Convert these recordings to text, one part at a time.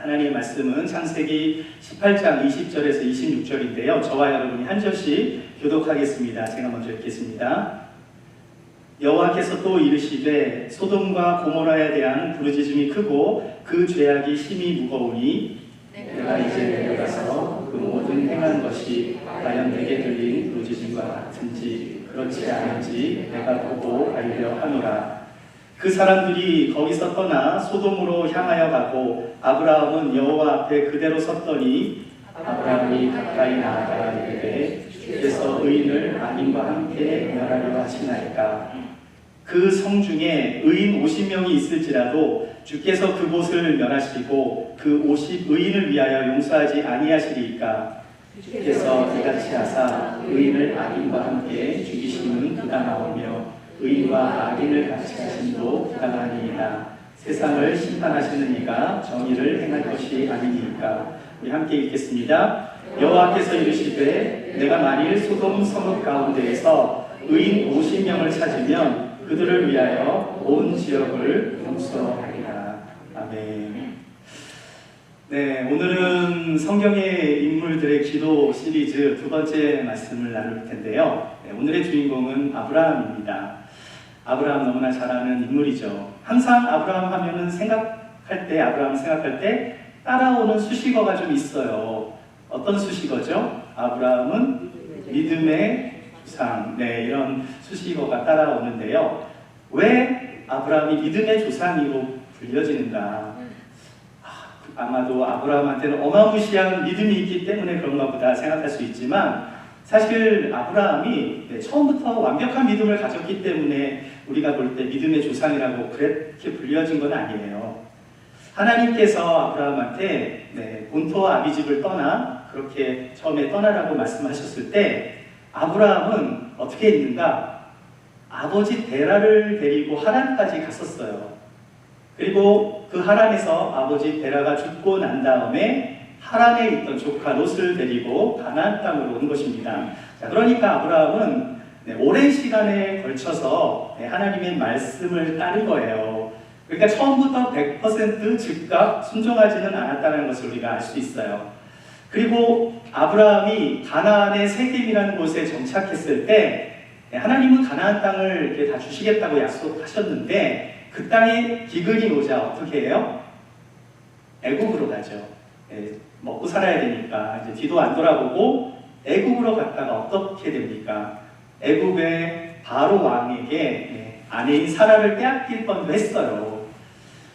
하나님의 말씀은 창세기 18장 20절에서 26절인데요. 저와 여러분이 한 절씩 교독하겠습니다. 제가 먼저 읽겠습니다. 여호와께서 또 이르시되 소돔과 고모라에 대한 부르짖음이 크고 그 죄악이 심히 무거우니 내가 이제 내려가서 그 모든 행한 것이 과연 내게 들린 부르짖음과 같은지 그렇지 않은지 내가 보고 알려 하노라. 그 사람들이 거기서 떠나 소돔으로 향하여 가고 아브라함은 여호와 앞에 그대로 섰더니 아브라함이 가까이 나아가 이르되 주께서 의인을 악인과 함께 멸하려 하시나이까. 그 성 중에 의인 50명이 있을지라도 주께서 그곳을 멸하시고 그 50 의인을 위하여 용서하지 아니하시리이까. 주께서 이같이 하사 의인을 악인과 함께 죽이시는 부당하오며 의인과 악인을 같이 하심도 부당하니이다. 세상을 심판하시는 이가 정의를 행할 것이 아니니까. 우리 함께 읽겠습니다. 여호와께서 이르시되 내가 만일 소돔 성읍 가운데에서 의인 50명을 찾으면 그들을 위하여 온 지역을 용서하리라. 아멘. 네, 오늘은 성경의 인물들의 기도 시리즈 두 번째 말씀을 나눌 텐데요. 네, 오늘의 주인공은 아브라함입니다. 아브라함 너무나 잘 아는 인물이죠. 항상 아브라함 하면은 아브라함 생각할 때 따라오는 수식어가 좀 있어요. 어떤 수식어죠? 아브라함은 믿음의 조상. 네, 이런 수식어가 따라오는데요. 왜 아브라함이 믿음의 조상으로 불려지는가? 아마도 아브라함한테는 어마무시한 믿음이 있기 때문에 그런가 보다 생각할 수 있지만 사실 아브라함이 처음부터 완벽한 믿음을 가졌기 때문에 우리가 볼 때 믿음의 조상이라고 그렇게 불려진 건 아니에요. 하나님께서 아브라함한테 본토와 아비집을 떠나 그렇게 처음에 떠나라고 말씀하셨을 때 아브라함은 어떻게 했는가? 아버지 데라를 데리고 하란까지 갔었어요. 그리고 그 하란에서 아버지 데라가 죽고 난 다음에 하란에 있던 조카 롯을 데리고 가나안 땅으로 온 것입니다. 자, 그러니까 아브라함은 오랜 시간에 걸쳐서 하나님의 말씀을 따른 거예요. 그러니까 처음부터 100% 즉각 순종하지는 않았다는 것을 우리가 알 수 있어요. 그리고 아브라함이 가나안의 세겜이라는 곳에 정착했을 때 하나님은 가나안 땅을 이렇게 다 주시겠다고 약속하셨는데 그 땅에 기근이 오자 어떻게 해요? 애국으로 가죠. 먹고 살아야 되니까 이제 뒤도 안 돌아보고 애국으로 갔다가 어떻게 됩니까? 애국의 바로 왕에게 아내인 사라를 빼앗길 뻔도 했어요.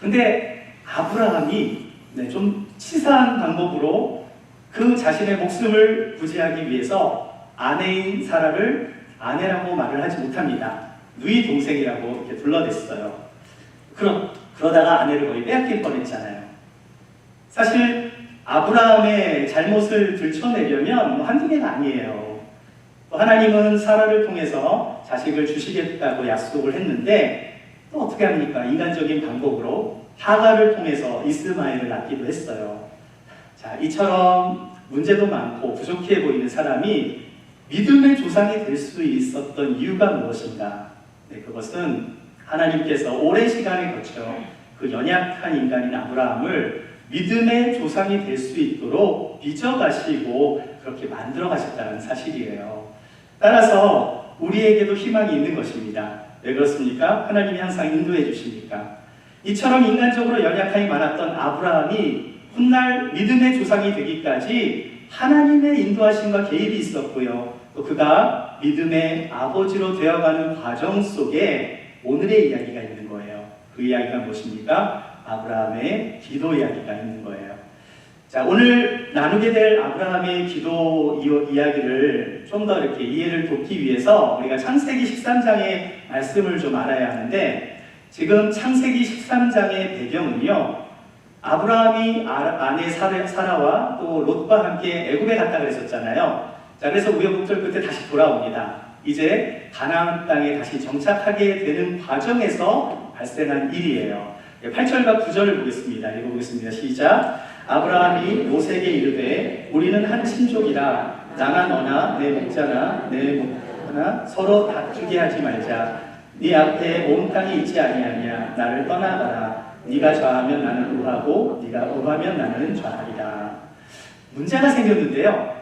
근데 아브라함이 좀 치사한 방법으로 그 자신의 목숨을 구제하기 위해서 아내인 사라를 아내라고 말을 하지 못합니다. 누이 동생이라고 이렇게 불러댔어요. 그러다가 아내를 거의 빼앗길 뻔했잖아요. 사실 아브라함의 잘못을 들춰내려면 한두 개가 아니에요. 또 하나님은 사라를 통해서 자식을 주시겠다고 약속을 했는데 또 어떻게 합니까? 인간적인 방법으로 하갈을 통해서 이스마엘을 낳기도 했어요. 자, 이처럼 문제도 많고 부족해 보이는 사람이 믿음의 조상이 될 수 있었던 이유가 무엇인가? 그것은 하나님께서 오랜 시간에 거쳐 그 연약한 인간인 아브라함을 믿음의 조상이 될 수 있도록 빚어가시고 그렇게 만들어 가셨다는 사실이에요. 따라서 우리에게도 희망이 있는 것입니다. 왜 그렇습니까? 하나님이 항상 인도해 주십니까? 이처럼 인간적으로 연약함이 많았던 아브라함이 훗날 믿음의 조상이 되기까지 하나님의 인도하심과 개입이 있었고요. 또 그가 믿음의 아버지로 되어가는 과정 속에 오늘의 이야기가 있는 거예요. 그 이야기가 무엇입니까? 아브라함의 기도 이야기가 있는 거예요. 자, 오늘 나누게 될 아브라함의 기도 이야기를 좀 더 이렇게 이해를 돕기 위해서 우리가 창세기 13장의 말씀을 좀 알아야 하는데 지금 창세기 13장의 배경은요. 아브라함이 아내 사라와 또 롯과 함께 애굽에 갔다 그랬었잖아요. 자, 그래서 우여곡절 끝에 다시 돌아옵니다. 이제 가나안 땅에 다시 정착하게 되는 과정에서 발생한 일이에요. 8절과 9절을 보겠습니다. 읽어보겠습니다. 시작. 아브라함이 모세에게 이르되 우리는 한 친족이라 나나 너나 내 목자나 내 목자나 서로 다투게 하지 말자. 네 앞에 온 땅이 있지 아니하냐. 나를 떠나가라. 네가 좌하면 나는 우하고 네가 우하면 나는 좌하리라. 문제가 생겼는데요.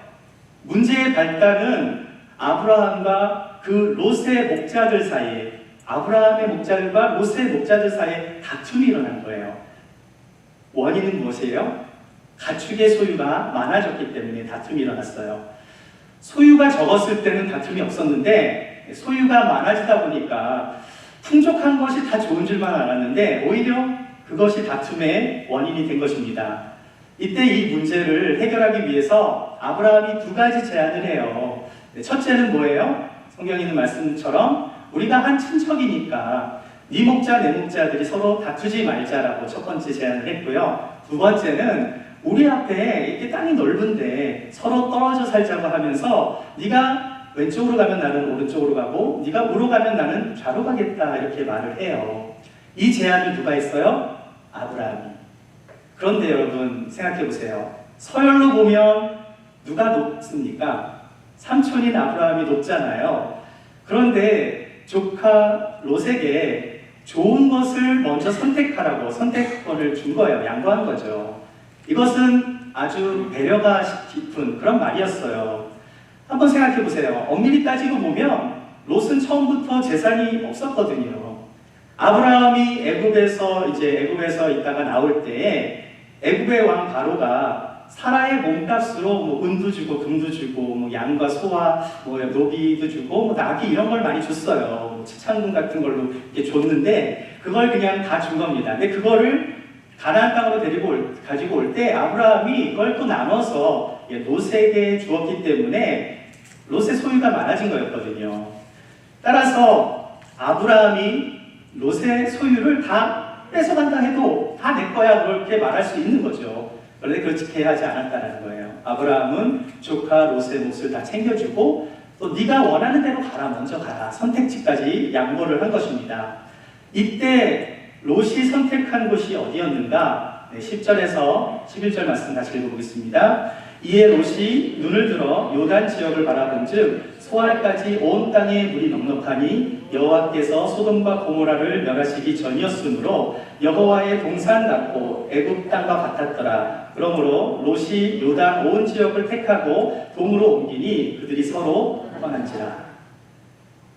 문제의 발단은 아브라함과 그 롯의 목자들 사이에, 아브라함의 목자들과 롯의 목자들 사이에 다툼이 일어난 거예요. 원인은 무엇이에요? 가축의 소유가 많아졌기 때문에 다툼이 일어났어요. 소유가 적었을 때는 다툼이 없었는데 소유가 많아지다 보니까 풍족한 것이 다 좋은 줄만 알았는데 오히려 그것이 다툼의 원인이 된 것입니다. 이때 이 문제를 해결하기 위해서 아브라함이 두 가지 제안을 해요. 첫째는 뭐예요? 성경에 있는 말씀처럼 우리가 한 친척이니까 네 목자 내 목자들이 서로 다투지 말자라고 첫 번째 제안을 했고요. 두 번째는 우리 앞에 이렇게 땅이 넓은데 서로 떨어져 살자고 하면서 네가 왼쪽으로 가면 나는 오른쪽으로 가고 네가 우로 가면 나는 좌로 가겠다 이렇게 말을 해요. 이 제안을 누가 했어요? 아브라함이. 그런데 여러분 생각해 보세요. 서열로 보면 누가 높습니까? 삼촌인 아브라함이 높잖아요. 그런데 조카 롯에게 좋은 것을 먼저 선택하라고 선택권을 준 거예요. 양보한 거죠. 이것은 아주 배려가 깊은 그런 말이었어요. 한번 생각해 보세요. 엄밀히 따지고 보면 롯은 처음부터 재산이 없었거든요. 아브라함이 애굽에서 있다가 나올 때에 애굽의 왕 바로가 사라의 몸값으로 뭐 은도 주고 금도 주고 뭐 양과 소와 뭐 노비도 주고 뭐 나귀 이런 걸 많이 줬어요. 치창금 같은 걸로 이렇게 줬는데 그걸 그냥 다 준 겁니다. 근데 그거를 가나안 땅으로 가지고 올 때 아브라함이 그걸 또 나눠서 롯에게 주었기 때문에 롯의 소유가 많아진 거였거든요. 따라서 아브라함이 롯의 소유를 다 뺏어간다 해도 다 내 거야 그렇게 말할 수 있는 거죠. 그런데 그렇게 하지 않았다는 거예요. 아브라함은 조카 롯의 몫을 다 챙겨주고 또 네가 원하는 대로 가라, 먼저 가라, 선택지까지 양보를 한 것입니다. 이때 롯이 선택한 곳이 어디였는가? 10절에서 11절 말씀 다시 읽어보겠습니다. 이에 롯이 눈을 들어 요단 지역을 바라본즉 소알까지 온 땅에 물이 넉넉하니 여호와께서 소돔과 고모라를 멸하시기 전이었으므로 여호와의 동산 같고 애굽 땅과 같았더라. 그러므로 롯이 요단 온 지역을 택하고 동으로 옮기니 그들이 서로 떠난지라.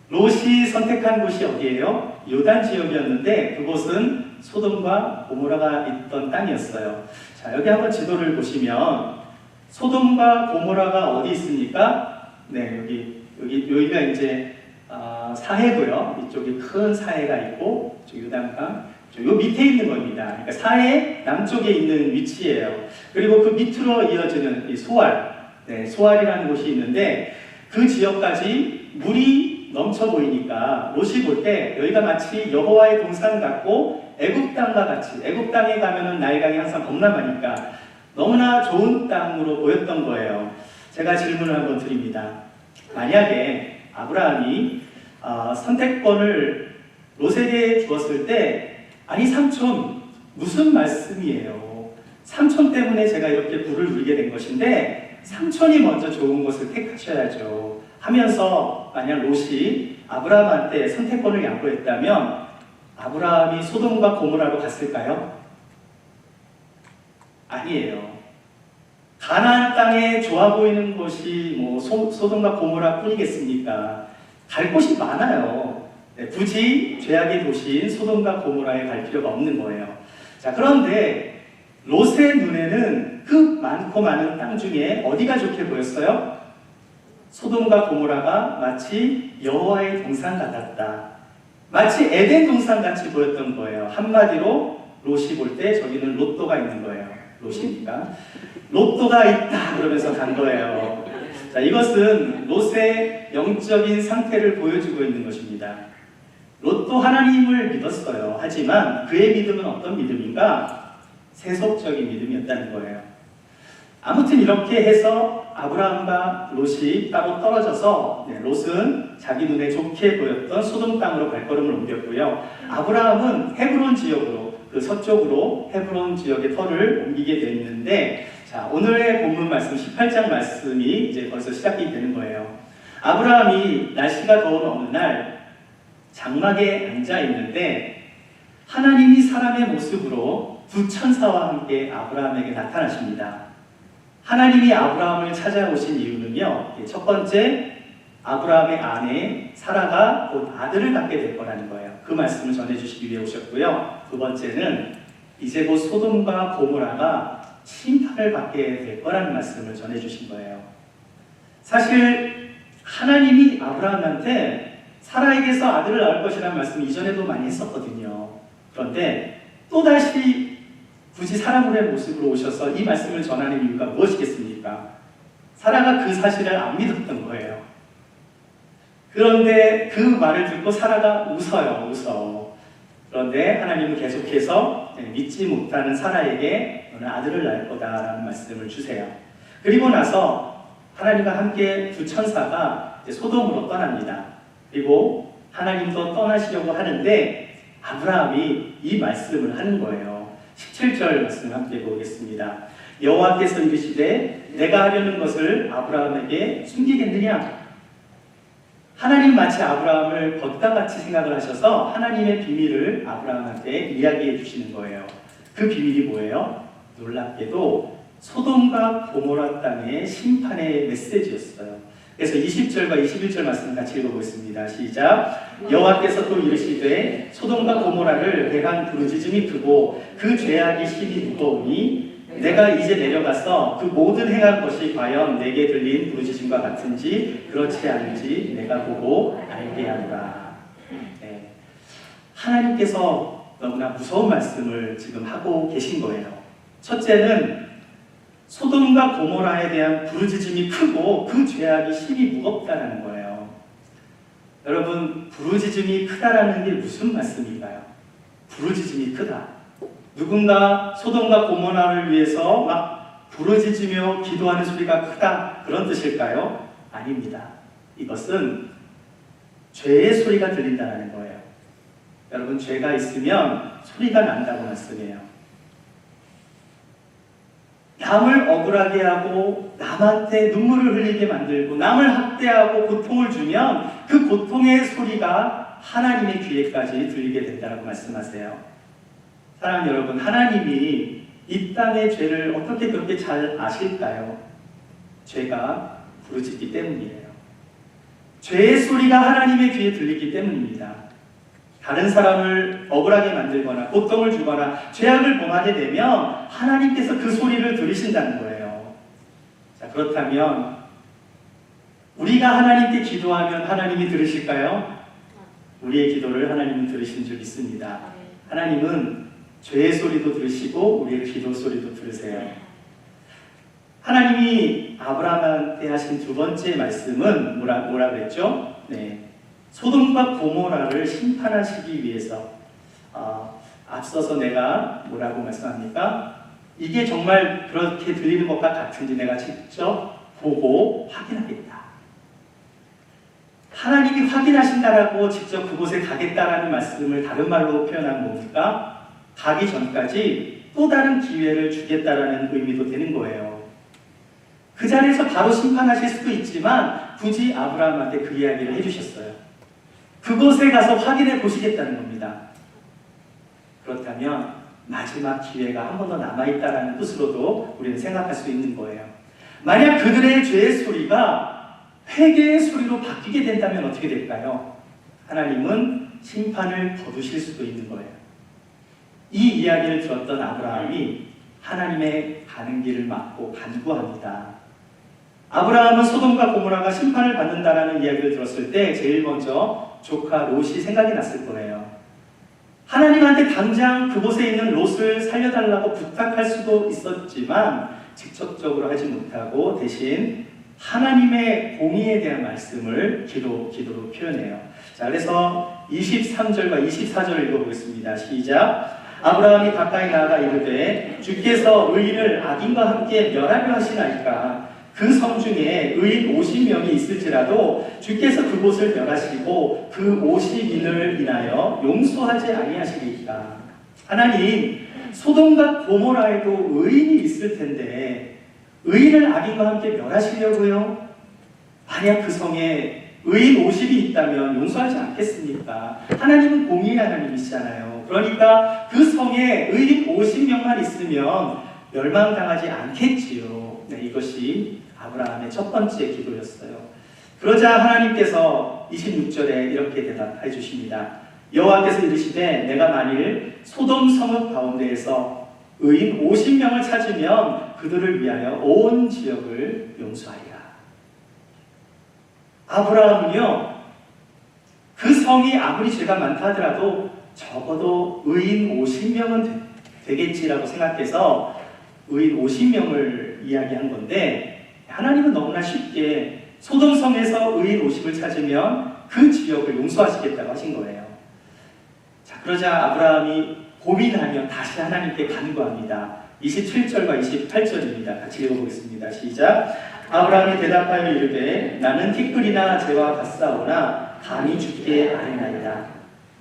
롯이 선택한 곳이 어디예요? 요단 지역이었는데 그곳은 소돔과 고모라가 있던 땅이었어요. 자, 여기 한번 지도를 보시면 소돔과 고모라가 어디 있습니까? 네, 여기가 이제 사해고요. 이쪽이 큰 사해가 있고 요단강, 요 밑에 있는 겁니다. 그러니까 사해 남쪽에 있는 위치예요. 그리고 그 밑으로 이어지는 이 소알, 네, 소알이라는 곳이 있는데 그 지역까지 물이 넘쳐 보이니까 롯이 볼 때 여기가 마치 여호와의 동산 같고 애굽 땅과 같이, 애굽 땅에 가면은 나일강이 항상 겁나 많으니까 너무나 좋은 땅으로 보였던 거예요. 제가 질문을 한번 드립니다. 만약에 아브라함이 선택권을 롯에게 주었을 때 아니 삼촌 무슨 말씀이에요? 삼촌 때문에 제가 이렇게 부를 누리게 된 것인데 삼촌이 먼저 좋은 것을 택하셔야죠 하면서 만약 롯이 아브라함한테 선택권을 양보했다면 아브라함이 소돔과 고모라로 갔을까요? 아니에요. 가나안 땅에 좋아 보이는 곳이 뭐 소돔과 고모라 뿐이겠습니까? 갈 곳이 많아요. 네, 굳이 죄악의 도시인 소돔과 고모라에 갈 필요가 없는 거예요. 자, 그런데 롯의 눈에는 그 많고 많은 땅 중에 어디가 좋게 보였어요? 소돔과 고모라가 마치 여호와의 동산 같았다. 마치 에덴 동산 같이 보였던 거예요. 한마디로 롯이 볼 때 저기는 롯도가 있는 거예요. 롯이니까 롯도가 있다 그러면서 간 거예요. 자, 이것은 롯의 영적인 상태를 보여주고 있는 것입니다. 롯도 하나님을 믿었어요. 하지만 그의 믿음은 어떤 믿음인가? 세속적인 믿음이었다는 거예요. 아무튼 이렇게 해서 아브라함과 롯이 따로 떨어져서 롯은 자기 눈에 좋게 보였던 소돔 땅으로 발걸음을 옮겼고요. 아브라함은 헤브론 지역으로, 그 서쪽으로 헤브론 지역의 터를 옮기게 됐는데, 자, 오늘의 본문 말씀 18장 말씀이 이제 벌써 시작이 되는 거예요. 아브라함이 날씨가 더운 어느 날 장막에 앉아 있는데 하나님이 사람의 모습으로 두 천사와 함께 아브라함에게 나타나십니다. 하나님이 아브라함을 찾아오신 이유는요, 첫 번째, 아브라함의 아내 사라가 곧 아들을 갖게 될 거라는 거예요. 그 말씀을 전해주시기 위해 오셨고요. 두 번째는 이제 곧 소돔과 고모라가 심판을 받게 될 거라는 말씀을 전해주신 거예요. 사실 하나님이 아브라함한테 사라에게서 아들을 낳을 것이라는 말씀을 이전에도 많이 했었거든요. 그런데 또다시 굳이 사람의 모습으로 오셔서 이 말씀을 전하는 이유가 무엇이겠습니까? 사라가 그 사실을 안 믿었던 거예요. 그런데 그 말을 듣고 사라가 웃어. 그런데 하나님은 계속해서 믿지 못하는 사라에게 너는 아들을 낳을 거다라는 말씀을 주세요. 그리고 나서 하나님과 함께 두 천사가 소돔으로 떠납니다. 그리고 하나님도 떠나시려고 하는데 아브라함이 이 말씀을 하는 거예요. 17절 말씀을 함께 보겠습니다. 여호와께서 이르시되 내가 하려는 것을 아브라함에게 숨기겠느냐? 하나님 마치 아브라함을 벗과 같이 생각을 하셔서 하나님의 비밀을 아브라함한테 이야기해 주시는 거예요. 그 비밀이 뭐예요? 놀랍게도 소돔과 고모라 땅의 심판의 메시지였어요. 그래서 20절과 21절 말씀 같이 읽어보겠습니다. 시작. 여호와께서 또 이르시되 소돔과 고모라를 대한 부르짖음이 크고 그 죄악이 심히 무거우니 내가 이제 내려가서 그 모든 행한 것이 과연 내게 들린 부르짖음과 같은지 그렇지 않은지 내가 보고 알게 하리라. 네. 하나님께서 너무나 무서운 말씀을 지금 하고 계신 거예요. 첫째는 소돔과 고모라에 대한 부르짖음이 크고 그 죄악이 심히 무겁다는 거예요. 여러분, 부르짖음이 크다라는 게 무슨 말씀인가요? 부르짖음이 크다. 누군가 소돔과 고모라를 위해서 막 부르짖으며 기도하는 소리가 크다, 그런 뜻일까요? 아닙니다. 이것은 죄의 소리가 들린다는 거예요. 여러분, 죄가 있으면 소리가 난다고 말씀해요. 남을 억울하게 하고 남한테 눈물을 흘리게 만들고 남을 학대하고 고통을 주면 그 고통의 소리가 하나님의 귀에까지 들리게 된다고 말씀하세요. 사랑하는 여러분, 하나님이 이 땅의 죄를 어떻게 그렇게 잘 아실까요? 죄가 부르짖기 때문이에요. 죄의 소리가 하나님의 귀에 들리기 때문입니다. 다른 사람을 억울하게 만들거나 고통을 주거나 죄악을 범하게 되면 하나님께서 그 소리를 들으신다는 거예요. 자, 그렇다면 우리가 하나님께 기도하면 하나님이 들으실까요? 우리의 기도를 하나님은 들으신 적 있습니다. 하나님은 죄의 소리도 들으시고 우리의 기도 소리도 들으세요. 하나님이 아브라함한테 하신 두 번째 말씀은 뭐라 그랬죠? 네. 소돔과 고모라를 심판하시기 위해서 앞서서 내가 뭐라고 말씀합니까? 이게 정말 그렇게 들리는 것과 같은지 내가 직접 보고 확인하겠다. 하나님이 확인하신다라고 직접 그곳에 가겠다라는 말씀을 다른 말로 표현한 뭡니까? 가기 전까지 또 다른 기회를 주겠다라는 의미도 되는 거예요. 그 자리에서 바로 심판하실 수도 있지만 굳이 아브라함한테 그 이야기를 해주셨어요. 그곳에 가서 확인해 보시겠다는 겁니다. 그렇다면 마지막 기회가 한 번 더 남아있다는 뜻으로도 우리는 생각할 수 있는 거예요. 만약 그들의 죄의 소리가 회개의 소리로 바뀌게 된다면 어떻게 될까요? 하나님은 심판을 거두실 수도 있는 거예요. 이 이야기를 들었던 아브라함이 하나님의 가는 길을 막고 간구합니다. 아브라함은 소돔과 고모라가 심판을 받는다라는 이야기를 들었을 때 제일 먼저 조카 롯이 생각이 났을 거예요. 하나님한테 당장 그곳에 있는 롯을 살려달라고 부탁할 수도 있었지만 직접적으로 하지 못하고 대신 하나님의 공의에 대한 말씀을 기도로 표현해요. 자, 그래서 23절과 24절을 읽어보겠습니다. 시작. 아브라함이 가까이 나아가 이르되 주께서 의인을 악인과 함께 멸하려 하시나이까? 그 섬 중에 의인 50명이 있을지라도 주께서 그곳을 멸하시고 그 50인을 인하여 용서하지 아니하시리이까? 하나님, 소돔과 고모라에도 의인이 있을 텐데 의인을 악인과 함께 멸하시려고요? 만약 그 성에 의인 50이 있다면 용서하지 않겠습니까? 하나님은 공의의 하나님이시잖아요. 거예요. 그러니까 그 성에 의인 50명만 있으면 멸망당하지 않겠지요. 네, 이것이 아브라함의 첫 번째 기도였어요. 그러자 하나님께서 26절에 이렇게 대답해 주십니다. 여호와께서 이르시되 내가 만일 소돔 성읍 가운데에서 의인 50명을 찾으면 그들을 위하여 온 지역을 용서하리라. 아브라함은요, 그 성이 아무리 죄가 많다 하더라도 적어도 의인 50명은 되겠지라고 생각해서 의인 50명을 이야기한 건데, 하나님은 너무나 쉽게 소돔 성에서 의인 50을 찾으면 그 지역을 용서하시겠다고 하신 거예요. 자, 그러자 아브라함이 고민하며 다시 하나님께 간구합니다. 27절과 28절입니다. 같이 읽어보겠습니다. 시작. 아브라함이 대답하여 이르되 나는 티끌이나 재와 같사오나 감히 주께 아뢰나이다.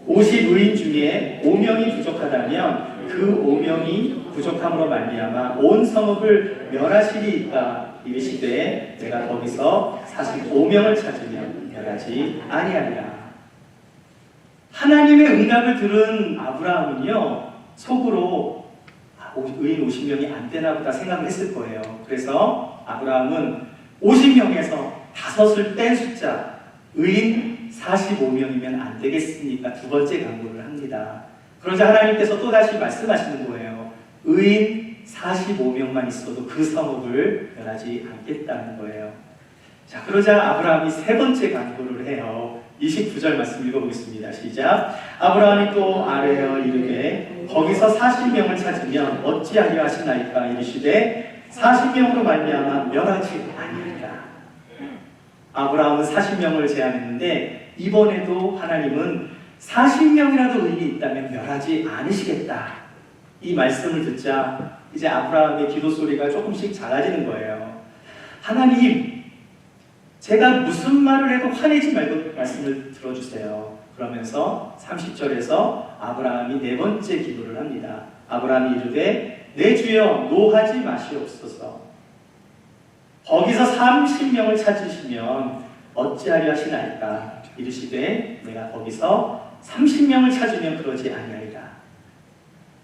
50의인 중에 5명이 부족하다면 그 5명이 부족함으로 말미암아 온 성읍을 멸하시리이까. 이르시되 내가 거기서 45명을 찾으면 멸하지 아니하리라. 하나님의 응답을 들은 아브라함은요, 속으로 의인 50명이 안 되나 보다 생각을 했을 거예요. 그래서 아브라함은 50명에서 5을 뺀 숫자 의인 45명이면 안 되겠으니까 두 번째 강구를 합니다. 그러자 하나님께서 또다시 말씀하시는 거예요. 의인 45명만 있어도 그 성읍을 멸하지 않겠다는 거예요. 자, 그러자 아브라함이 세 번째 강구를 해요. 29절 말씀 읽어보겠습니다. 시작. 아브라함이 또 아뢰어 이르되 거기서 40명을 찾으면 어찌하리라 하시나이까. 이르시되 40명으로 말미암아 멸하지 아니하리라. 아브라함은 40명을 제안했는데 이번에도 하나님은 40명이라도 의인이 있다면 멸하지 않으시겠다. 이 말씀을 듣자 이제 아브라함의 기도 소리가 조금씩 작아지는 거예요. 하나님, 제가 무슨 말을 해도 화내지 말고 말씀을 들어주세요. 그러면서 30절에서 아브라함이 네 번째 기도를 합니다. 아브라함이 이르되 내 주여 노하지 마시옵소서. 거기서 30명을 찾으시면 어찌하려 하시나이까. 이르시되 내가 거기서 30명을 찾으면 그러지 아니하리라.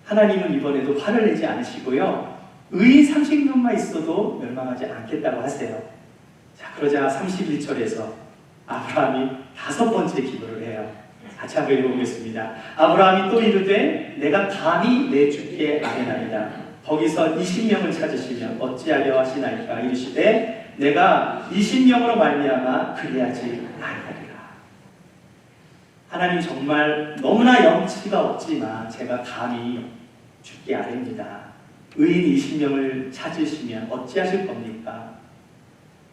하나님은 이번에도 화를 내지 않으시고요, 의인 30명만 있어도 멸망하지 않겠다고 하세요. 자, 그러자 31절에서 아브라함이 다섯 번째 기도를 해요. 같이 한번 읽어보겠습니다. 아브라함이 또 이르되 내가 감히 내 주께 아뢰나이다. 거기서 20명을 찾으시면 어찌하려 하시나이까. 이르시되 내가 20명으로 말미암아 그리하지 아니하리라. 하나님, 정말 너무나 염치가 없지만 제가 감히 주께 아뢰니다. 의인 20명을 찾으시면 어찌하실 겁니까?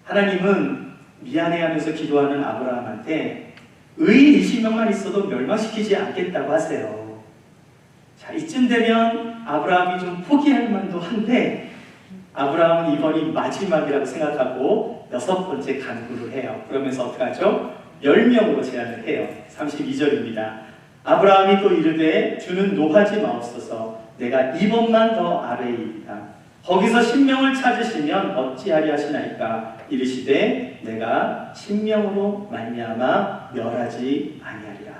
하나님은 미안해하면서 기도하는 아브라함한테 의인 20명만 있어도 멸망시키지 않겠다고 하세요. 자, 이쯤 되면 아브라함이 좀 포기할 만도 한데 아브라함은 이번이 마지막이라고 생각하고 여섯 번째 간구를 해요. 그러면서 어떻게 하죠? 10명으로 제안을 해요. 32절입니다. 아브라함이 또 이르되 주는 노하지 마옵소서. 내가 이번만 더 아뢰이다. 거기서 10명을 찾으시면 어찌하리 하시나이까. 이르시되 내가 10명으로 말미암아 멸하지 아니하리라.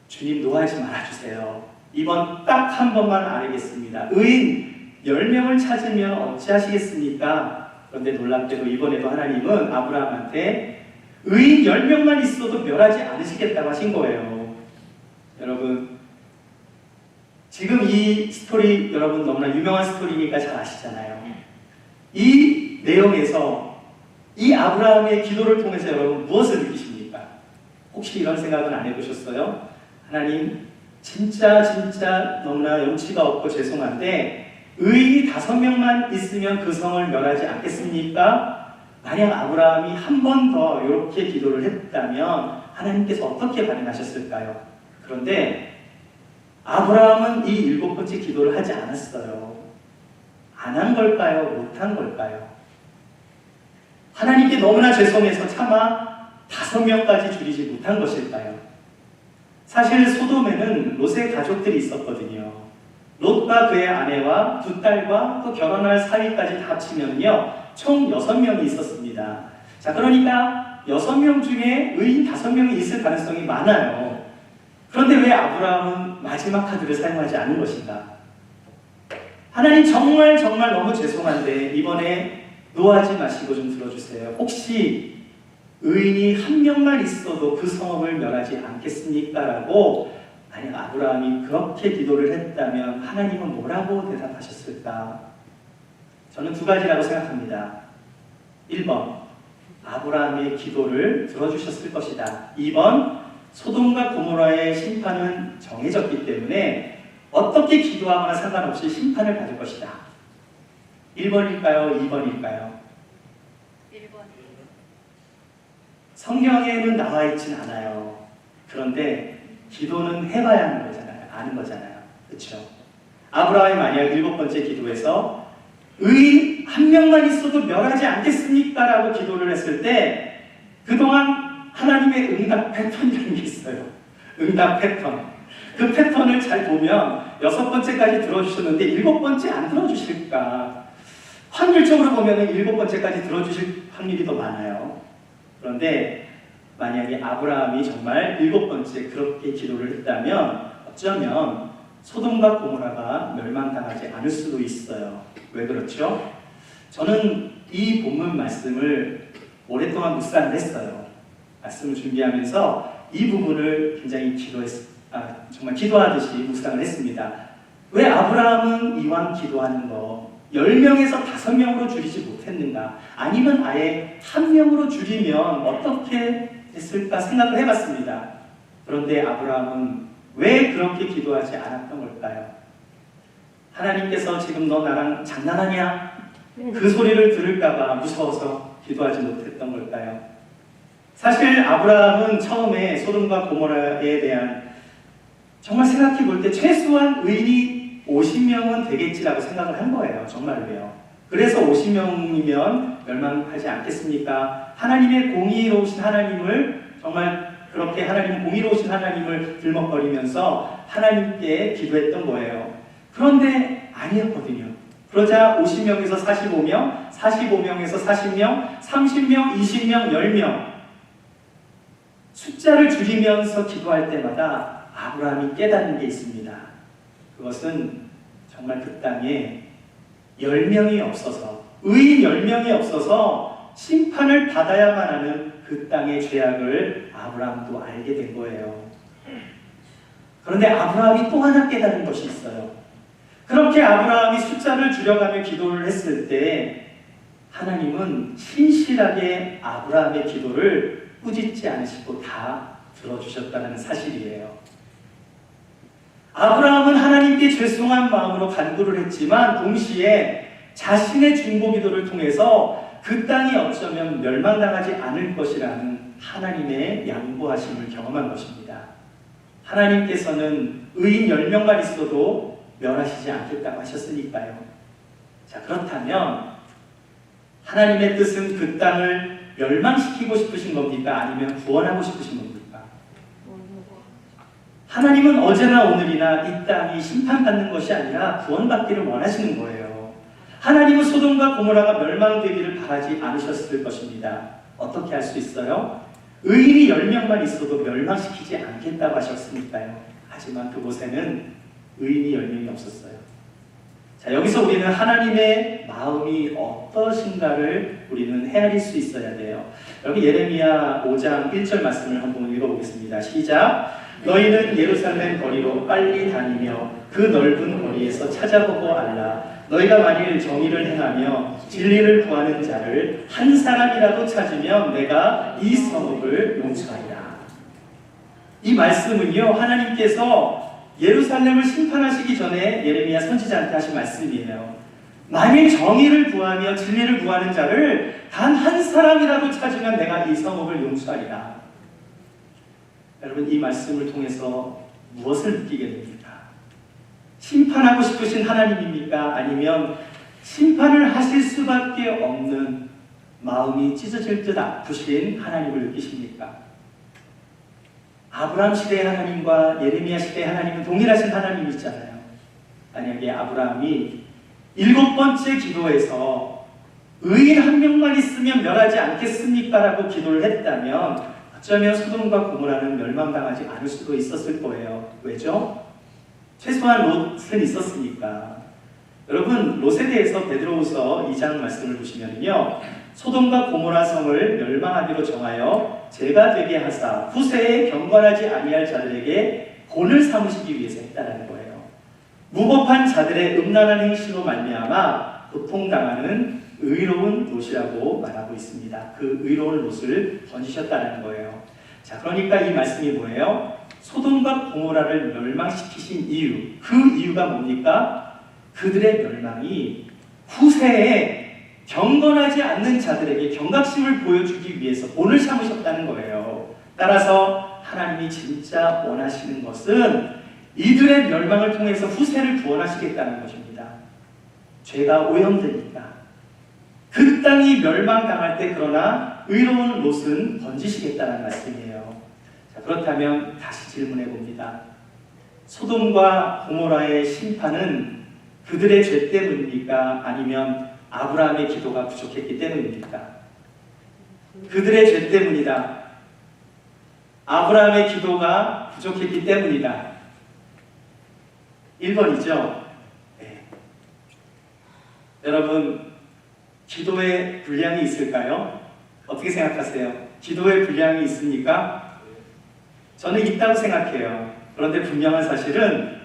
주님, 노하지 말아주세요. 이번 딱 한 번만 아뢰겠습니다. 의인 10명을 찾으면 어찌하시겠습니까? 그런데 놀랍게도 이번에도 하나님은 아브라함한테 의인 10명만 있어도 멸하지 않으시겠다고 하신 거예요. 여러분, 지금 이 스토리 여러분 너무나 유명한 스토리니까 잘 아시잖아요. 이 내용에서 이 아브라함의 기도를 통해서 여러분 무엇을 느끼십니까? 혹시 이런 생각은 안 해보셨어요? 하나님, 진짜 너무나 염치가 없고 죄송한데 의인이 5명만 있으면 그 성을 멸하지 않겠습니까? 만약 아브라함이 한 번 더 이렇게 기도를 했다면 하나님께서 어떻게 반응하셨을까요? 그런데 아브라함은 이 7번째 기도를 하지 않았어요. 안 한 걸까요? 못 한 걸까요? 하나님께 너무나 죄송해서 차마 5명까지 줄이지 못한 것일까요? 사실 소돔에는 롯의 가족들이 있었거든요. 롯과 그의 아내와 2딸과 또 결혼할 사위까지 다 합치면요, 총 6명이 있었습니다. 자, 그러니까 6명 중에 의인 5명이 있을 가능성이 많아요. 그런데 왜 아브라함은 마지막 카드를 사용하지 않은 것인가? 하나님 정말 너무 죄송한데 이번에 노하지 마시고 좀 들어주세요. 혹시 의인이 한 명만 있어도 그 성읍을 멸하지 않겠습니까? 라고 만약 아브라함이 그렇게 기도를 했다면 하나님은 뭐라고 대답하셨을까? 저는 두 가지라고 생각합니다. 1번, 아브라함의 기도를 들어주셨을 것이다. 2번, 소돔과 고모라의 심판은 정해졌기 때문에 어떻게 기도하거나 상관없이 심판을 받을 것이다. 1번일까요? 2번일까요? 1번. 성경에는 나와 있진 않아요. 그런데 기도는 해봐야 하는 거잖아요. 아는 거잖아요. 그렇죠? 아브라함이 만약 7번째 기도에서 의인 한 명만 있어도 멸하지 않겠습니까? 라고 기도를 했을 때 그동안 하나님의 응답 패턴이라는 게 있어요. 응답 패턴. 그 패턴을 잘 보면 6번째까지 들어주셨는데 7번째 안 들어주실까? 확률적으로 보면 7번째까지 들어주실 확률이 더 많아요. 그런데 만약에 아브라함이 정말 7번째 그렇게 기도를 했다면 어쩌면 소돔과 고모라가 멸망당하지 않을 수도 있어요. 왜 그렇죠? 저는 이 본문 말씀을 오랫동안 묵상을 했어요. 말씀을 준비하면서 이 부분을 굉장히 정말 기도하듯이 묵상을 했습니다. 왜 아브라함은 이왕 기도하는 거 10명에서 5명으로 줄이지 못했는가? 아니면 아예 1명으로 줄이면 어떻게 됐을까 생각을 해봤습니다. 그런데 아브라함은 왜 그렇게 기도하지 않았던 걸까요? 하나님께서 지금 너 나랑 장난하냐? 그 소리를 들을까봐 무서워서 기도하지 못했던 걸까요? 사실 아브라함은 처음에 소돔과 고모라에 대한 정말 생각해 볼 때 최소한 의인이 50명은 되겠지라고 생각을 한 거예요. 정말로요. 그래서 50명이면 멸망하지 않겠습니까? 하나님의 공의로우신 하나님을 정말 그렇게 하나님 공의로우신 하나님을 들먹거리면서 하나님께 기도했던 거예요. 그런데 아니었거든요. 그러자 50명에서 45명, 45명에서 40명, 30명, 20명, 10명 숫자를 줄이면서 기도할 때마다 아브라함이 깨닫는 게 있습니다. 그것은 정말 그 땅에 10명이 없어서 의인 10명이 없어서 심판을 받아야만 하는 그 땅의 죄악을 아브라함도 알게 된 거예요. 그런데 아브라함이 또 하나 깨달은 것이 있어요. 그렇게 아브라함이 숫자를 줄여가며 기도를 했을 때 하나님은 신실하게 아브라함의 기도를 꾸짖지 않으시고 다 들어주셨다는 사실이에요. 아브라함은 하나님께 죄송한 마음으로 간구를 했지만 동시에 자신의 중보기도를 통해서 그 땅이 어쩌면 멸망당하지 않을 것이라는 하나님의 양보하심을 경험한 것입니다. 하나님께서는 의인 10명만 있어도 멸하시지 않겠다고 하셨으니까요. 자, 그렇다면 하나님의 뜻은 그 땅을 멸망시키고 싶으신 겁니까? 아니면 구원하고 싶으신 겁니까? 하나님은 어제나 오늘이나 이 땅이 심판받는 것이 아니라 구원받기를 원하시는 거예요. 하나님은 소돔과 고모라가 멸망되기를 바라지 않으셨을 것입니다. 어떻게 할 수 있어요? 의인이 10명만 있어도 멸망시키지 않겠다고 하셨으니까요. 하지만 그곳에는 의인이 10명이 없었어요. 자, 여기서 우리는 하나님의 마음이 어떠신가를 우리는 헤아릴 수 있어야 돼요. 여기 예레미야 5장 1절 말씀을 한번 읽어보겠습니다. 시작! 너희는 예루살렘 거리로 빨리 다니며 그 넓은 거리에서 찾아보고 알라. 너희가 만일 정의를 행하며 진리를 구하는 자를 한 사람이라도 찾으면 내가 이 성읍을 용서하리라. 이 말씀은요, 하나님께서 예루살렘을 심판하시기 전에 예레미야 선지자한테 하신 말씀이에요. 만일 정의를 구하며 진리를 구하는 자를 단 한 사람이라도 찾으면 내가 이 성읍을 용서하리라. 여러분, 이 말씀을 통해서 무엇을 느끼게 됩니까? 심판하고 싶으신 하나님입니까? 아니면 심판을 하실 수밖에 없는 마음이 찢어질 듯 아프신 하나님을 느끼십니까? 아브라함 시대의 하나님과 예레미야 시대의 하나님은 동일하신 하나님이잖아요. 만약에 아브라함이 7번째 기도에서 의인 한 명만 있으면 멸하지 않겠습니까? 라고 기도를 했다면 어쩌면 소돔과 고모라는 멸망당하지 않을 수도 있었을 거예요. 왜죠? 최소한 롯은 있었으니까. 여러분, 롯에 대해서 베드로후서 2장 말씀을 보시면요, 소돔과 고모라 성을 멸망하기로 정하여 죄가 되게 하사 후세에 경건하지 아니할 자들에게 본을 삼으시기 위해서 했다는 거예요. 무법한 자들의 음란한 행실로 말미암아 고통당하는 의로운 롯이라고 말하고 있습니다. 그 의로운 롯을 던지셨다는 거예요. 자, 그러니까 이 말씀이 뭐예요? 소돔과 고모라를 멸망시키신 이유, 그 이유가 뭡니까? 그들의 멸망이 후세에 경건하지 않는 자들에게 경각심을 보여주기 위해서 본을 삼으셨다는 거예요. 따라서 하나님이 진짜 원하시는 것은 이들의 멸망을 통해서 후세를 구원하시겠다는 것입니다. 죄가 오염되니까. 그 땅이 멸망당할 때 그러나 의로운 롯은 번지시겠다는 말씀이에요. 자, 그렇다면 다시 질문해 봅니다. 소돔과 고모라의 심판은 그들의 죄 때문입니까? 아니면 아브라함의 기도가 부족했기 때문입니까? 그들의 죄 때문이다. 아브라함의 기도가 부족했기 때문이다. 1번이죠. 네. 여러분, 기도에 분량이 있을까요? 어떻게 생각하세요? 기도에 분량이 있습니까? 저는 있다고 생각해요. 그런데 분명한 사실은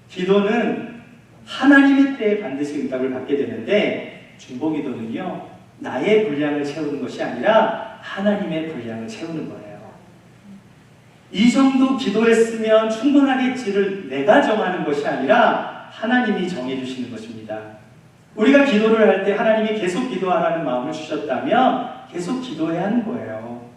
기도는 하나님의 때에 반드시 응답을 받게 되는데, 중보기도는요, 나의 분량을 채우는 것이 아니라 하나님의 분량을 채우는 거예요. 이 정도 기도했으면 충분하겠지를 내가 정하는 것이 아니라 하나님이 정해주시는 것입니다. 우리가 기도를 할 때 하나님이 계속 기도하라는 마음을 주셨다면 계속 기도해야 하는 거예요.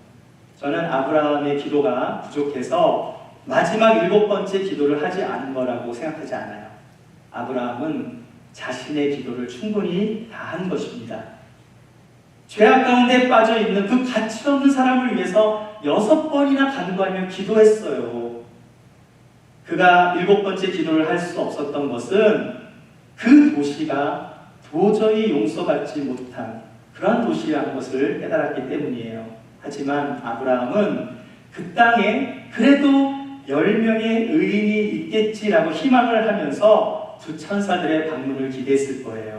저는 아브라함의 기도가 부족해서 마지막 7번째 기도를 하지 않은 거라고 생각하지 않아요. 아브라함은 자신의 기도를 충분히 다 한 것입니다. 죄악 가운데 빠져있는 그 가치 없는 사람을 위해서 6번이나 간구하며 기도했어요. 그가 7번째 기도를 할 수 없었던 것은 그 도시가 도저히 용서받지 못한 그러한 도시라는 것을 깨달았기 때문이에요. 하지만 아브라함은 그 땅에 그래도 10명의 의인이 있겠지라고 희망을 하면서 두 천사들의 방문을 기대했을 거예요.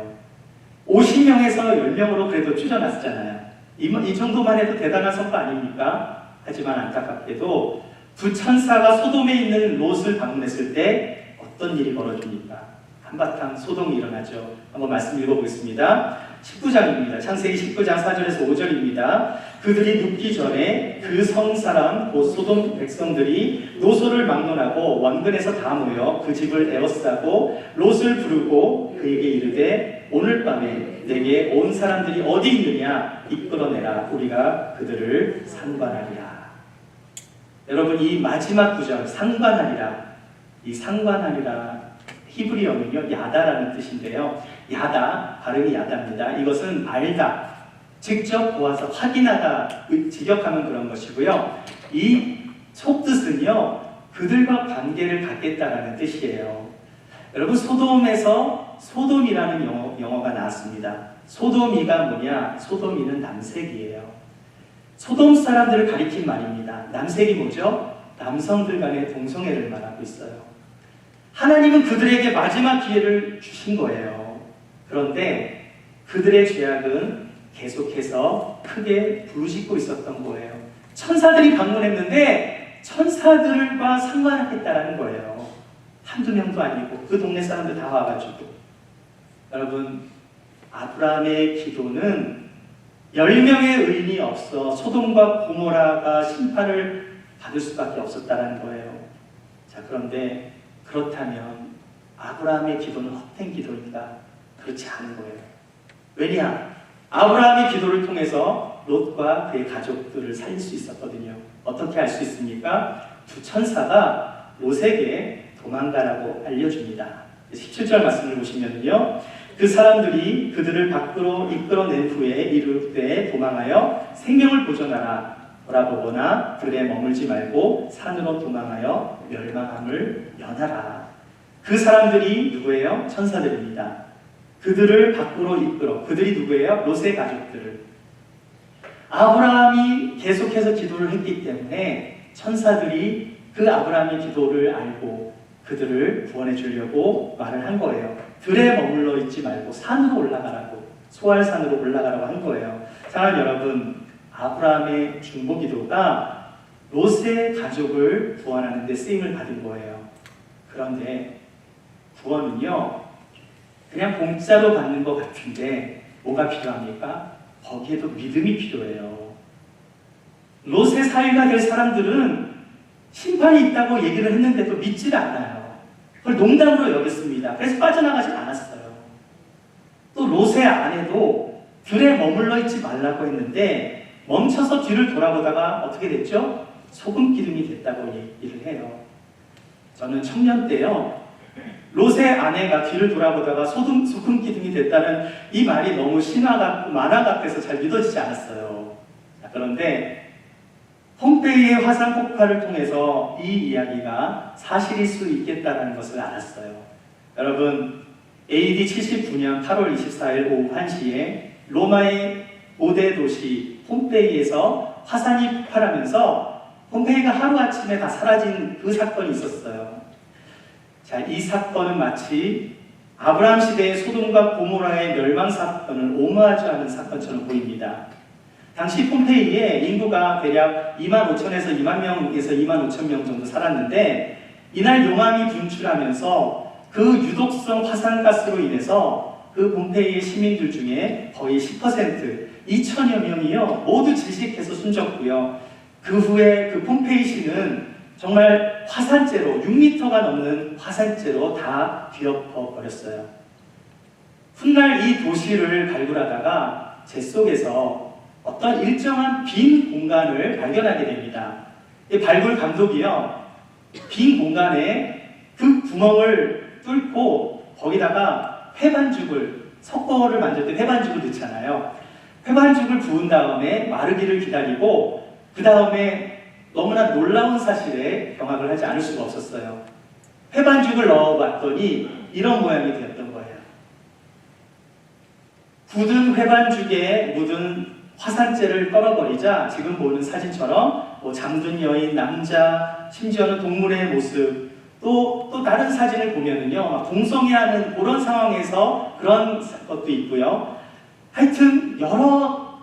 50명에서 10명으로 그래도 줄여놨잖아요. 이 정도만 해도 대단한 성과 아닙니까? 하지만 안타깝게도 두 천사가 소돔에 있는 롯을 방문했을 때 어떤 일이 벌어집니까? 한바탕 소동이 일어나죠. 한번 말씀 읽어보겠습니다. 19장입니다. 창세기 19장 4절에서 5절입니다. 그들이 눕기 전에 그 성 사람 곧 소돔 백성들이 노소를 막론하고 원근에서 다 모여 그 집을 에워싸고 롯을 부르고 그에게 이르되 오늘 밤에 내게 온 사람들이 어디 있느냐 이끌어내라 우리가 그들을 상관하리라. 여러분, 이 마지막 구절 상관하리라, 이 상관하리라 히브리어는요 야다라는 뜻인데요, 야다, 발음이 야다입니다. 이것은 알다, 직접 보아서 확인하다, 직역하면 그런 것이고요. 이 속뜻은요 그들과 관계를 갖겠다라는 뜻이에요. 여러분, 소돔에서 소돔이라는 영어가 나왔습니다. 소돔이가 뭐냐? 소돔이는 남색이에요. 소돔 사람들을 가리킨 말입니다. 남색이 뭐죠? 남성들 간의 동성애를 말하고 있어요. 하나님은 그들에게 마지막 기회를 주신 거예요. 그런데 그들의 죄악은 계속해서 크게 부르짖고 있었던 거예요. 천사들이 방문했는데 천사들과 상관하겠다라는 거예요. 한두 명도 아니고 그 동네 사람들 다 와가지고. 여러분, 아브라함의 기도는 10명의 의인이 없어 소돔과 고모라가 심판을 받을 수밖에 없었다는 거예요. 자, 그런데 그렇다면 아브라함의 기도는 헛된 기도인가? 그렇지 않은 거예요. 왜냐? 아브라함의 기도를 통해서 롯과 그의 가족들을 살릴 수 있었거든요. 어떻게 할 수 있습니까? 두 천사가 롯에게 도망가라고 알려줍니다. 17절 말씀을 보시면요, 그 사람들이 그들을 밖으로 이끌어낸 후에 이르되 도망하여 생명을 보존하라. 돌아보거나 들에 머물지 말고 산으로 도망하여 멸망함을 면하라. 그 사람들이 누구예요? 천사들입니다. 그들을 밖으로 이끌어, 그들이 누구예요? 롯의 가족들을. 아브라함이 계속해서 기도를 했기 때문에 천사들이 그 아브라함의 기도를 알고 그들을 구원해 주려고 말을 한 거예요. 들에 머물러 있지 말고 산으로 올라가라고, 소알산으로 올라가라고 한 거예요. 사랑하는 여러분, 아브라함의 중보 기도가 롯의 가족을 구원하는 데 쓰임을 받은 거예요. 그런데 구원은요, 그냥 공짜로 받는 것 같은데 뭐가 필요합니까? 거기에도 믿음이 필요해요. 롯의 사위가 될 사람들은 심판이 있다고 얘기를 했는데도 믿지를 않아요. 그걸 농담으로 여겼습니다. 그래서 빠져나가지 않았어요. 또 롯의 아내도 들에 머물러 있지 말라고 했는데 멈춰서 뒤를 돌아보다가 어떻게 됐죠? 소금 기둥이 됐다고 얘기를 해요. 저는 청년 때요, 롯의 아내가 뒤를 돌아보다가 소금 기둥이 됐다는 이 말이 너무 신화 같고 만화 같아서 잘 믿어지지 않았어요. 그런데 폼페이의 화산 폭발을 통해서 이 이야기가 사실일 수 있겠다는 것을 알았어요. 여러분, AD 79년 8월 24일 오후 1시에 로마의 5대 도시 폼페이에서 화산이 폭발하면서 폼페이가 하루아침에 다 사라진 그 사건이 있었어요. 자, 이 사건은 마치 아브라함 시대의 소돔과 고모라의 멸망 사건을 오마주하는 사건처럼 보입니다. 당시 폼페이에 인구가 대략 25,000에서 2만 명에서 2만 5천 명 정도 살았는데 이날 용암이 분출하면서 그 유독성 화산가스로 인해서 그 폼페이의 시민들 중에 거의 10%, 2천여 명이요 모두 질식해서 숨졌고요. 그 후에 그 폼페이시는 정말 화산재로 6m가 넘는 화산재로 다 뒤엎어 버렸어요. 훗날 이 도시를 발굴하다가 재 속에서 어떤 일정한 빈 공간을 발견하게 됩니다. 이 발굴 감독이요, 빈 공간에 그 구멍을 뚫고 거기다가 회반죽을, 석고를 만들 때 회반죽을 넣잖아요. 회반죽을 부은 다음에 마르기를 기다리고 그 다음에 너무나 놀라운 사실에 경악을 하지 않을 수가 없었어요. 회반죽을 넣어봤더니 이런 모양이 되었던 거예요. 굳은 회반죽에 묻은 화산재를 떨어버리자 지금 보는 사진처럼 잠든 여인, 남자, 심지어는 동물의 모습, 또 다른 사진을 보면은요, 막 동성애하는 그런 상황에서 그런 것도 있고요. 하여튼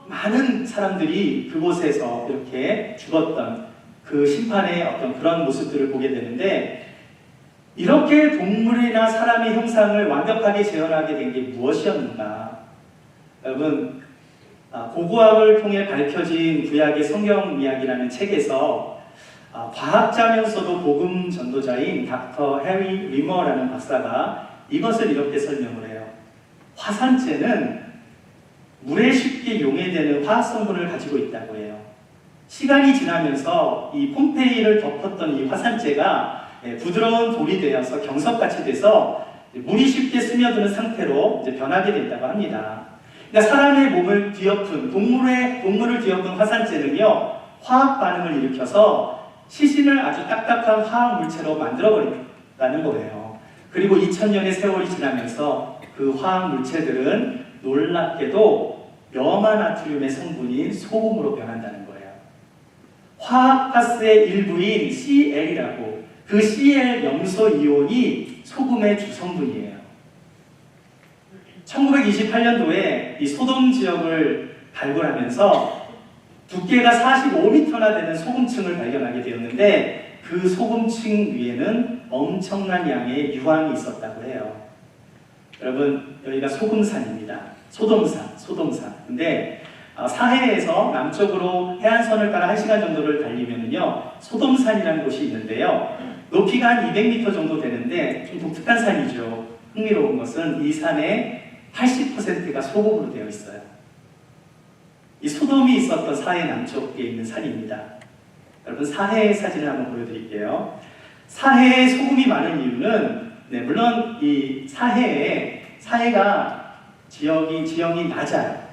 많은 사람들이 그곳에서 이렇게 죽었던 그 심판의 어떤 그런 모습들을 보게 되는데, 이렇게 동물이나 사람의 형상을 완벽하게 재현하게 된 게 무엇이었는가? 여러분, 고고학을 통해 밝혀진 구약의 성경 이야기라는 책에서 과학자면서도 복음 전도자인 닥터 해리 리머라는 박사가 이것을 이렇게 설명을 해요. 화산재는 물에 쉽게 용해되는 화학성분을 가지고 있다고 해요. 시간이 지나면서 이 폼페이를 덮었던 이 화산재가 부드러운 돌이 되어서 경석같이 돼서 물이 쉽게 스며드는 상태로 이제 변하게 된다고 합니다. 그러니까 사람의 몸을 뒤엎은, 동물을 뒤엎은 화산재는요, 화학 반응을 일으켜서 시신을 아주 딱딱한 화학 물체로 만들어버린다는 거예요. 그리고 2000년의 세월이 지나면서 그 화학 물체들은 놀랍게도 염화나트륨의 성분인 소금으로 변한다는 거예요. 화학가스의 일부인 Cl이라고, 그 Cl 염소 이온이 소금의 주성분이에요. 1928년도에 이 소돔 지역을 발굴하면서 두께가 45m나 되는 소금층을 발견하게 되었는데, 그 소금층 위에는 엄청난 양의 유황이 있었다고 해요. 여러분, 여기가 소금산입니다. 소돔산. 근데 사해에서 남쪽으로 해안선을 따라 1시간 정도를 달리면은요, 소돔산이라는 곳이 있는데요. 높이가 한 200m 정도 되는데 좀 독특한 산이죠. 흥미로운 것은 이 산의 80%가 소금으로 되어 있어요. 이 소돔이 있었던 사해 남쪽에 있는 산입니다. 여러분, 사해의 사진을 한번 보여드릴게요. 사해에 소금이 많은 이유는, 물론 이 사해가 지형이 낮아요.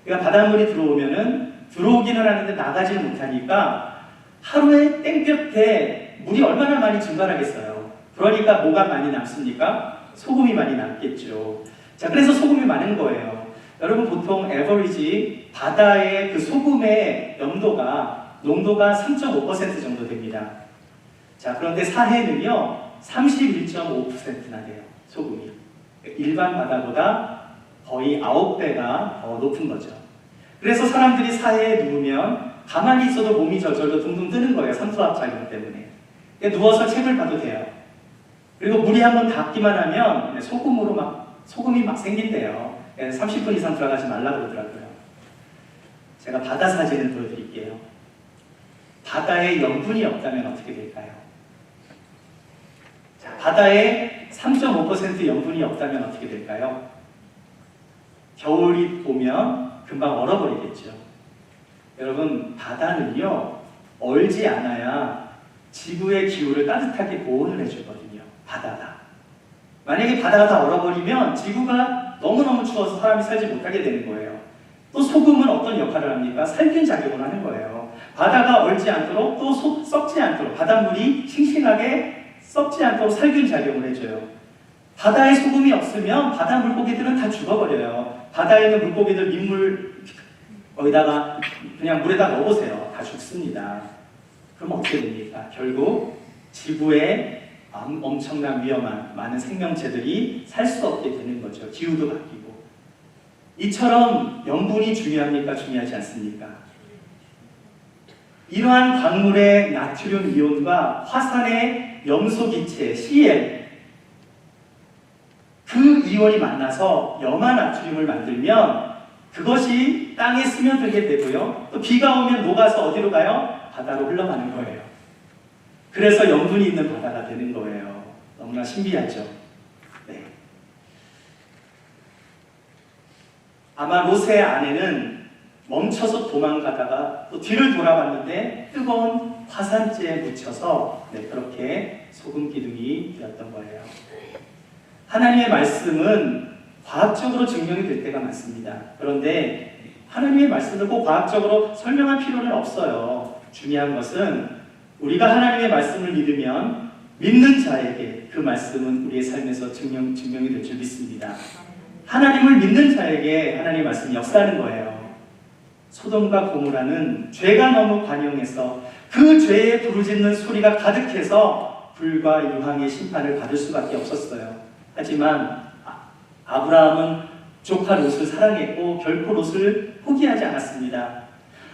그러니까 바닷물이 들어오기는 하는데 나가지는 못하니까 하루에 땡볕에 물이 얼마나 많이 증발하겠어요. 그러니까 뭐가 많이 남습니까? 소금이 많이 남겠죠. 자, 그래서 소금이 많은 거예요. 여러분 보통 에버리지 바다의 그 소금의 농도가 3.5% 정도 됩니다. 자, 그런데 사해는요 31.5%나 돼요. 소금이. 일반 바다보다 거의 9배가 더 높은 거죠. 그래서 사람들이 사해에 누우면 가만히 있어도 몸이 저절로 둥둥 뜨는 거예요. 산소압 작용 때문에. 누워서 책을 봐도 돼요. 그리고 물이 한번 닿기만 하면 소금이 막 생긴대요. 30분 이상 들어가지 말라고 그러더라고요. 제가 바다 사진을 보여드릴게요. 바다에 염분이 없다면 어떻게 될까요? 자, 바다에 3.5% 염분이 없다면 어떻게 될까요? 겨울이 오면 금방 얼어버리겠죠. 여러분, 바다는요 얼지 않아야 지구의 기후를 따뜻하게 보온을 해주거든요. 바다가. 만약에 바다가 다 얼어버리면 지구가 너무너무 추워서 사람이 살지 못하게 되는 거예요. 또 소금은 어떤 역할을 합니까? 살균 작용을 하는 거예요. 바다가 얼지 않도록 또 썩지 않도록 바닷물이 싱싱하게 썩지 않도록 살균 작용을 해줘요. 바다에 소금이 없으면 바다 물고기들은 다 죽어버려요. 바다에 있는 물고기들 민물 거기다가 그냥 물에다 넣어보세요. 다 죽습니다. 그럼 어떻게 됩니까? 결국 지구에 엄청난 위험한 많은 생명체들이 살 수 없게 되는 거죠. 기후도 바뀌고. 이처럼 염분이 중요합니까? 중요하지 않습니까? 이러한 광물의 나트륨 이온과 화산의 염소 기체 CL 그 이온이 만나서 염화나트륨을 만들면 그것이 땅에 스며들게 되고요. 또 비가 오면 녹아서 어디로 가요? 바다로 흘러가는 거예요. 그래서 염분이 있는 바다가 되는 거예요. 너무나 신비하죠. 네. 아마 로세 안에는 멈춰서 도망가다가 또 뒤를 돌아봤는데 뜨거운 화산재에 묻혀서 그렇게 소금 기둥이 되었던 거예요. 하나님의 말씀은 과학적으로 증명이 될 때가 많습니다. 그런데 하나님의 말씀을 꼭 과학적으로 설명할 필요는 없어요. 중요한 것은 우리가 하나님의 말씀을 믿으면 믿는 자에게 그 말씀은 우리의 삶에서 증명이 될 줄 믿습니다. 하나님을 믿는 자에게 하나님의 말씀이 역사하는 거예요. 소돔과 고모라는 죄가 너무 관영해서 그 죄에 부르짖는 소리가 가득해서 불과 유황의 심판을 받을 수밖에 없었어요. 하지만 아브라함은 조카 롯을 사랑했고 결코 롯을 포기하지 않았습니다.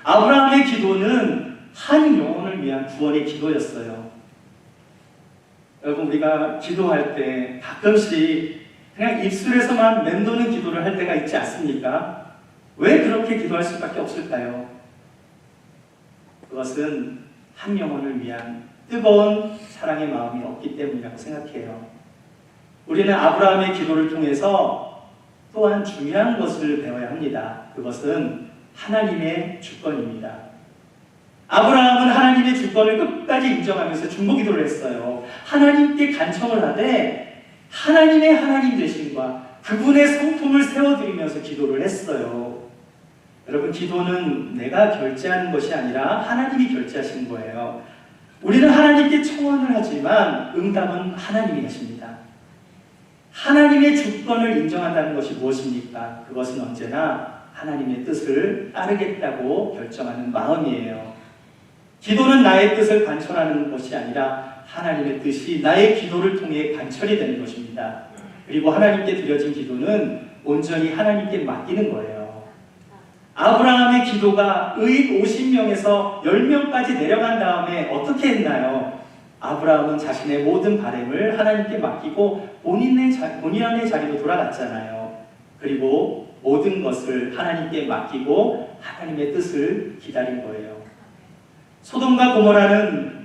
아브라함의 기도는 한 영혼을 위한 구원의 기도였어요. 여러분, 우리가 기도할 때 가끔씩 그냥 입술에서만 맴도는 기도를 할 때가 있지 않습니까? 왜 그렇게 기도할 수밖에 없을까요? 그것은 한 영혼을 위한 뜨거운 사랑의 마음이 없기 때문이라고 생각해요. 우리는 아브라함의 기도를 통해서 또한 중요한 것을 배워야 합니다. 그것은 하나님의 주권입니다. 아브라함은 하나님의 주권을 끝까지 인정하면서 중보기도를 했어요. 하나님께 간청을 하되 하나님의 하나님 되심과 그분의 성품을 세워드리면서 기도를 했어요. 여러분, 기도는 내가 결제하는 것이 아니라 하나님이 결제하시는 거예요. 우리는 하나님께 청원을 하지만 응답은 하나님이 하십니다. 하나님의 주권을 인정한다는 것이 무엇입니까? 그것은 언제나 하나님의 뜻을 따르겠다고 결정하는 마음이에요. 기도는 나의 뜻을 관철하는 것이 아니라 하나님의 뜻이 나의 기도를 통해 관철이 되는 것입니다. 그리고 하나님께 드려진 기도는 온전히 하나님께 맡기는 거예요. 아브라함의 기도가 의인 50명에서 10명까지 내려간 다음에 어떻게 했나요? 아브라함은 자신의 모든 바램을 하나님께 맡기고 본인의 자리로 돌아갔잖아요. 그리고 모든 것을 하나님께 맡기고 하나님의 뜻을 기다린 거예요. 소돔과 고모라는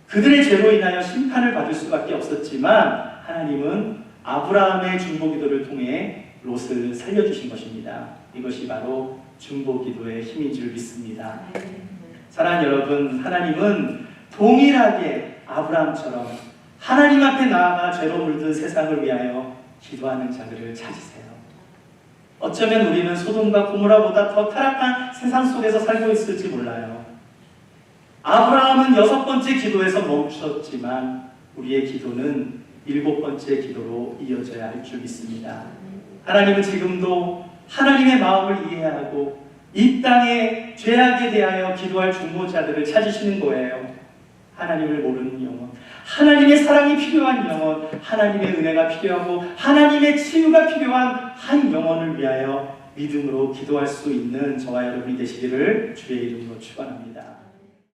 그들의 죄로 인하여 심판을 받을 수밖에 없었지만 하나님은 아브라함의 중보기도를 통해 롯을 살려주신 것입니다. 이것이 바로 중보기도의 힘인 줄 믿습니다. 사랑하는 여러분, 하나님은 동일하게 아브라함처럼 하나님 앞에 나아가 죄로 물든 세상을 위하여 기도하는 자들을 찾으세요. 어쩌면 우리는 소돔과 고모라보다 더 타락한 세상 속에서 살고 있을지 몰라요. 아브라함은 6번째 기도에서 멈추었지만 우리의 기도는 7번째 기도로 이어져야 할 줄 믿습니다. 하나님은 지금도 하나님의 마음을 이해하고 이 땅의 죄악에 대하여 기도할 중보자들을 찾으시는 거예요. 하나님을 모르는 영혼, 하나님의 사랑이 필요한 영혼, 하나님의 은혜가 필요하고 하나님의 치유가 필요한 한 영혼을 위하여 믿음으로 기도할 수 있는 저와 여러분이 되시기를 주의 이름으로 축원합니다.